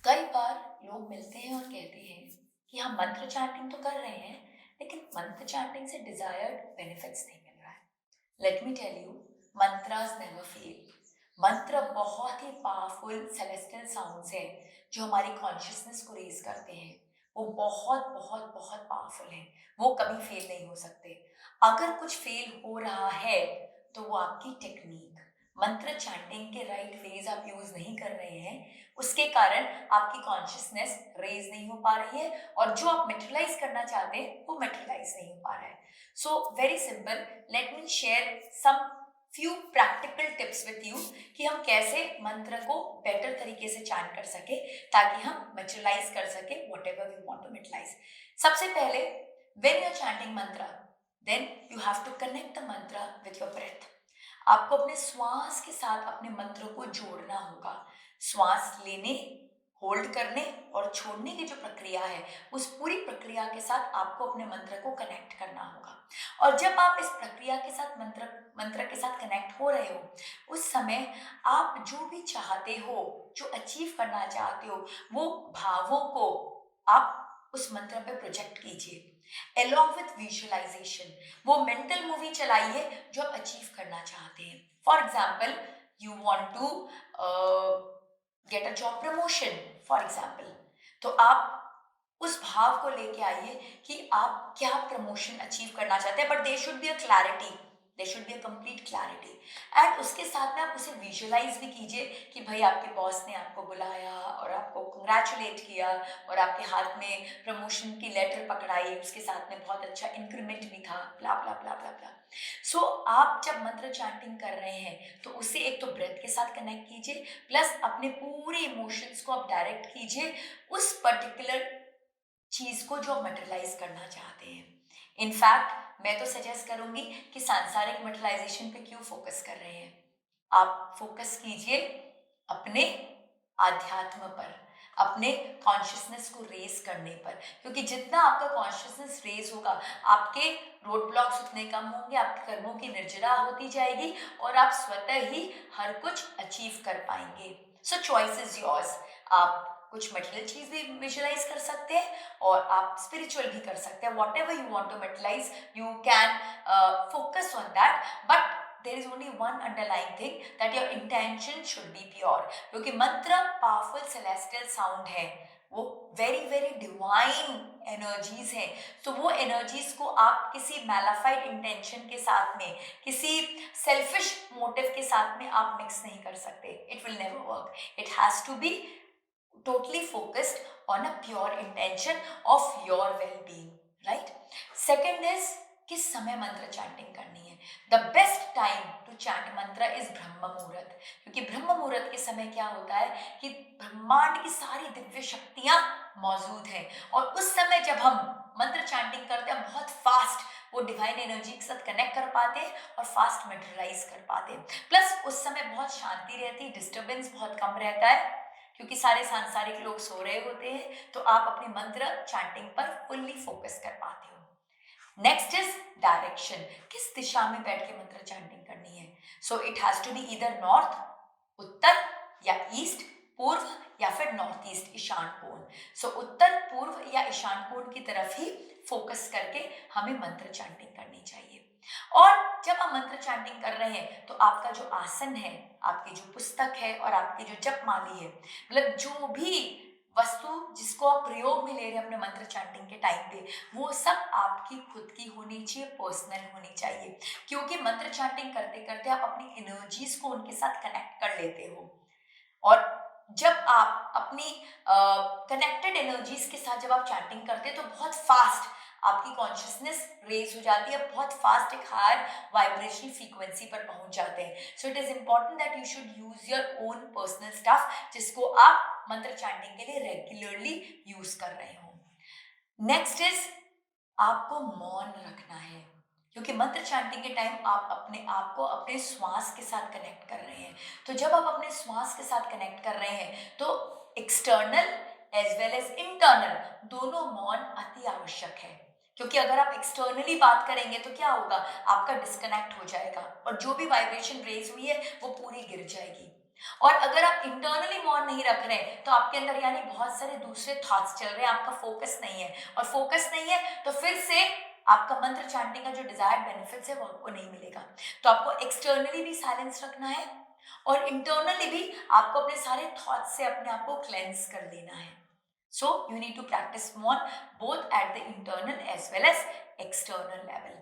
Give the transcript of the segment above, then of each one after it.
कई बार लोग मिलते हैं और कहते हैं कि हम मंत्र चैंटिंग तो कर रहे हैं, लेकिन मंत्र चैंटिंग से डिजायर्ड बेनिफिट्स नहीं मिल रहा है। Let me tell you, mantras never fail. मंत्र बहुत ही पावरफुल सेलेस्टियल साउंड्स हैं जो हमारी कॉन्शियसनेस को रेज करते हैं। वो बहुत बहुत बहुत पावरफुल हैं। वो कभी फेल नहीं हो सकते। अगर कुछ फेल हो रहा है तो वो आपकी टेक्निक, मंत्र चैंटिंग के राइट वेज आप यूज नहीं कर रहे हैं, उसके कारण आपकी कॉन्शियसनेस रेज नहीं हो पा रही है और जो आप मेटेरियलाइज करना चाहते हैं वो मेटेरियलाइज नहीं हो पा रहा है। So very simple, let me share some few practical tips with you कि हम कैसे मंत्र को बेटर तरीके से चैंट कर सके ताकि हम मेटेरियलाइज कर सके whatever we want to materialise. सबसे पहले, when you are chanting mantra, then you have to connect the mantra with your breath. आपको अपने श्वास के साथ अपने मंत्र को जोड़ना होगा। श्वास लेने, होल्ड करने और छोड़ने की जो प्रक्रिया है, उस पूरी प्रक्रिया के साथ आपको अपने मंत्र को कनेक्ट करना होगा। और जब आप इस प्रक्रिया के साथ मंत्र मंत्र के साथ कनेक्ट हो रहे हो, उस समय आप जो भी चाहते हो, जो अचीव करना चाहते हो, वो भावों को आप उस मंत्र पे प्रोजेक्ट कीजिए along with visualization। वो मेंटल मूवी चलाइए जो आप अचीव करना चाहते हैं। For example, you want to get a job promotion for example, तो आप उस भाव को लेके आइए कि आप क्या प्रमोशन अचीव करना चाहते हैं, but they should be a clarity, they should be a complete clarity. And उसके साथ में आप उसे विजुअलाइज भी कीजिए कि भाई आपके बॉस ने आपको बुलाया और आपको कंग्रेचुलेट किया और आपके हाथ में प्रमोशन की लेटर पकड़ाई, उसके साथ में बहुत अच्छा इंक्रीमेंट भी था, ब्ला ब्ला ब्ला ब्ला ब्ला। सो आप जब मंत्र चैंटिंग कर रहे हैं तो उससे एक तो ब्रेथ के साथ कनेक्ट कीजिए, प्लस अपने पूरे इमोशंस को आप डायरेक्ट कीजिए उस पर्टिकुलर चीज को जो आप मटेरियलाइज करना चाहते हैं। इनफैक्ट मैं तो सजेस्ट करूंगी कि सांसारिक मटेरियलाइजेशन पे क्यों फोकस कर रहे हैं, आप फोकस कीजिए अपने आध्यात्म पर, अपने कॉन्शियसनेस को रेज करने पर। क्योंकि जितना आपका कॉन्शियसनेस रेज होगा, आपके रोड ब्लॉक्स उतने कम होंगे, आपके कर्मों की निर्जरा होती जाएगी और आप स्वतः ही हर कुछ अचीव कर पाएंगे। सो चॉइस इज योर्स। आप कुछ मटेरियल चीज भी विजुअलाइज कर सकते हैं और आप स्पिरिचुअल भी कर सकते हैं। Whatever you want to materialise, you can focus on that, but there is only one underlying thing, that your intention should be pure। क्योंकि मंत्र पावरफुल सेलेस्टियल साउंड है, वो वेरी वेरी डिवाइन एनर्जीज हैं। तो वो energies को आप किसी मैलाफाइड इंटेंशन के साथ में, किसी सेल्फिश मोटिव के साथ में आप मिक्स नहीं कर सकते। It will never work. It has to be totally focused on a pure intention of your well-being, right? Second is, किस समय मंत्र चैंटिंग करनी है। The best time to chant mantra is Brahma muhurta. क्योंकि ब्रह्म मुहूर्त के समय क्या होता है कि ब्रह्मांड की सारी दिव्य शक्तियां मौजूद हैं और उस समय जब हम मंत्र चैंटिंग करते हैं, बहुत फास्ट वो डिवाइन एनर्जी के साथ कनेक्ट कर पाते हैं और फास्ट मटेरियलाइज कर पाते हैं। प्लस उस समय बहुत शांति रहती है, डिस्टर्बेंस बहुत कम रहता है क्योंकि सारे सांसारिक लोग सो रहे होते हैं, तो आप अपने मंत्र चैंटिंग पर फुल्ली फोकस कर पाते हो। Next is direction. किस दिशा में बैठ के मंत्र चैंटिंग करनी है। So it has to be either north, उत्तर, या ईस्ट, पूर्व, या फिर नॉर्थ ईस्ट, ईशान कोण। सो उत्तर, पूर्व या ईशान कोण की तरफ ही फोकस करके हमें मंत्र चैंटिंग करनी चाहिए। और जब हम मंत्र चैंटिंग कर रहे हैं तो आपका जो आसन है, आपकी जो पुस्तक है और आपकी जो जपमाली है, मतलब जो भी वस्तु जिसको आप प्रयोग में ले रहे हैं अपने मंत्र चैंटिंग के टाइम पे, वो सब आपकी खुद की होनी चाहिए, पर्सनल होनी चाहिए। क्योंकि मंत्र चैंटिंग करते करते आप अपनी एनर्जीज को उनके साथ कनेक्ट कर लेते हो और जब आप अपनी कनेक्टेड एनर्जीज के साथ जब आप चैंटिंग करते हैं तो बहुत फास्ट आपकी कॉन्शियसनेस रेज हो जाती है, बहुत फास्ट एक हायर वाइब्रेशनल फ्रीक्वेंसी पर पहुंच जाते हैं। So it is important that you should use your own personal stuff जिसको आप मंत्र चैंटिंग के लिए रेगुलरली यूज कर रहे हो। नेक्स्ट इज, आपको मौन रखना है क्योंकि मंत्र चैंटिंग के टाइम आप अपने आप को अपने श्वास के साथ कनेक्ट कर रहे हैं। तो जब आप अपने श्वास के साथ कनेक्ट कर रहे हैं तो external as well as internal दोनों मौन अति आवश्यक है। क्योंकि अगर आप एक्सटर्नली बात करेंगे तो क्या होगा, आपका डिस्कनेक्ट हो जाएगा और जो भी वाइब्रेशन रेज हुई है वो पूरी गिर जाएगी। और अगर आप इंटरनली मौन नहीं रख रहे हैं तो आपके अंदर यानी बहुत सारे दूसरे थॉट्स चल रहे हैं, आपका फोकस नहीं है, और फोकस नहीं है तो फिर से आपका मंत्र चैंटिंग का जो डिजायर्ड बेनिफिट्स है वो आपको नहीं मिलेगा। तो आपको एक्सटर्नली भी साइलेंस रखना है और इंटरनली भी आपको अपने सारे थॉट्स से अपने आप को क्लेंस कर देना है। So you need to practice more both at the internal as well as external level.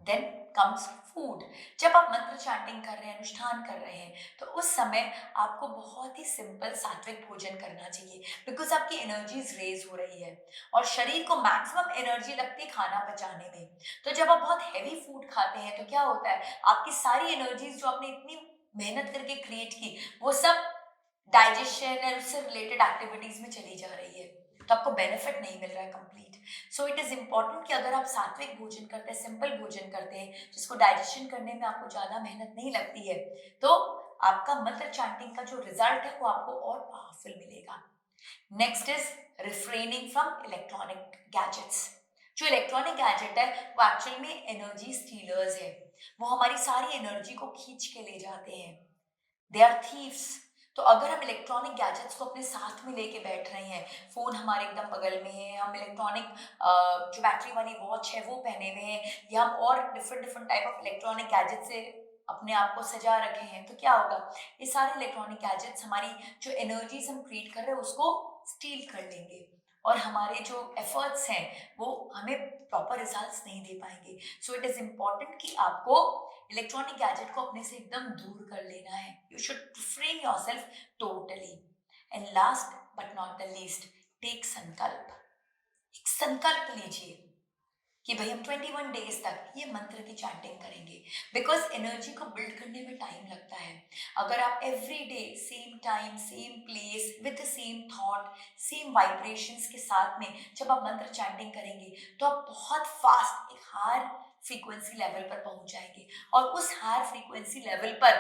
Then comes food. जब आप मंत्र चैंटिंग कर रहे हैं, अनुष्ठान कर रहे हैं, तो उस समय आपको बहुत ही सिंपल सात्विक भोजन करना चाहिए, बिकॉज आपकी एनर्जीज रेज हो रही है और शरीर को मैक्सिमम एनर्जी लगती है खाना पचाने में। तो जब आप बहुत हैवी फूड खाते हैं तो क्या होता है, आपकी सारी एनर्जीज जो आपने इतनी मेहनत करके क्रिएट की वो सब डाइजेशन और उससे रिलेटेड एक्टिविटीज में चली जा रही है, तो आपको बेनिफिट नहीं मिल रहा है complete. So it is important कि अगर आप सात्विक भोजन करते हैं, सिंपल भोजन करते हैं जिसको डाइजेशन करने में आपको ज्यादा मेहनत नहीं लगती है, तो आपका मंत्र चैंटिंग का जो रिजल्ट है वो आपको और पावरफुल मिलेगा। Next is refraining from electronic gadgets. जो इलेक्ट्रॉनिक गैजेट है वो एक्चुअल में एनर्जी स्टीलर्स है, वो हमारी सारी एनर्जी को खींच के ले जाते हैं, दे आर थीव्स। तो अगर हम इलेक्ट्रॉनिक गैजेट्स को अपने साथ में लेके बैठ रहे हैं, फोन हमारे एकदम बगल में है, हम इलेक्ट्रॉनिक जो बैटरी वाली वॉच है वो पहने हुए हैं, या हम और different different type of electronic gadget से अपने आप को सजा रखे हैं, तो क्या होगा, ये सारे इलेक्ट्रॉनिक गैजेट्स हमारी जो एनर्जीज हम क्रिएट कर रहे हैं उसको स्टील कर लेंगे और हमारे जो एफर्ट्स हैं वो हमें प्रॉपर रिजल्ट्स नहीं दे पाएंगे। सो इट इज इम्पॉर्टेंट कि आपको इलेक्ट्रॉनिक गैजेट को अपने से एकदम दूर कर लेना है। You should free yourself totally. And last but not the least, take sankalp. एक संकल्प लीजिए कि भाई हम 21 डेज तक ये मंत्र की चैंटिंग करेंगे, बिकॉज एनर्जी को बिल्ड करने में टाइम लगता है। अगर आप every day same time same place with same thought same vibrations के साथ में जब आप मंत्र चैंटिंग करेंगे तो आप बहुत फास्ट एक हायर फ्रीक्वेंसी लेवल पर पहुंच जाएंगे, और उस हायर फ्रीक्वेंसी लेवल पर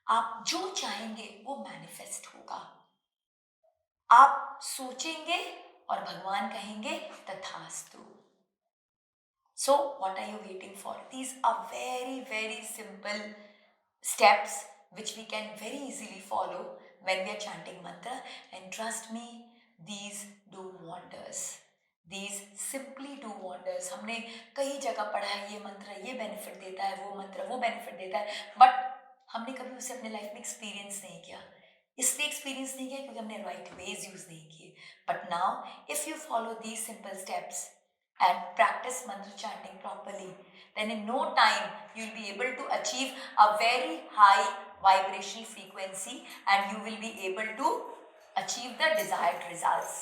आप जो चाहेंगे वो मैनिफेस्ट होगा। आप सोचेंगे और भगवान कहेंगे तथास्तु। So what are you waiting for? These are very, very simple steps which we can very easily follow when we are chanting mantra, and trust me, these do wonders. These simply do wonders. हमने कई जगह पढ़ा है ये मंत्र ये benefit देता है, वो मंत्र वो बेनिफिट देता है, बट हमने कभी उसे अपने लाइफ में एक्सपीरियंस नहीं किया। इसलिए एक्सपीरियंस नहीं किया क्योंकि हमने राइट वेज यूज नहीं किए। But now if you follow these simple steps and practice mantra chanting properly, then in no time you'll be able to achieve a very high vibrational frequency and you will be able to achieve the desired results.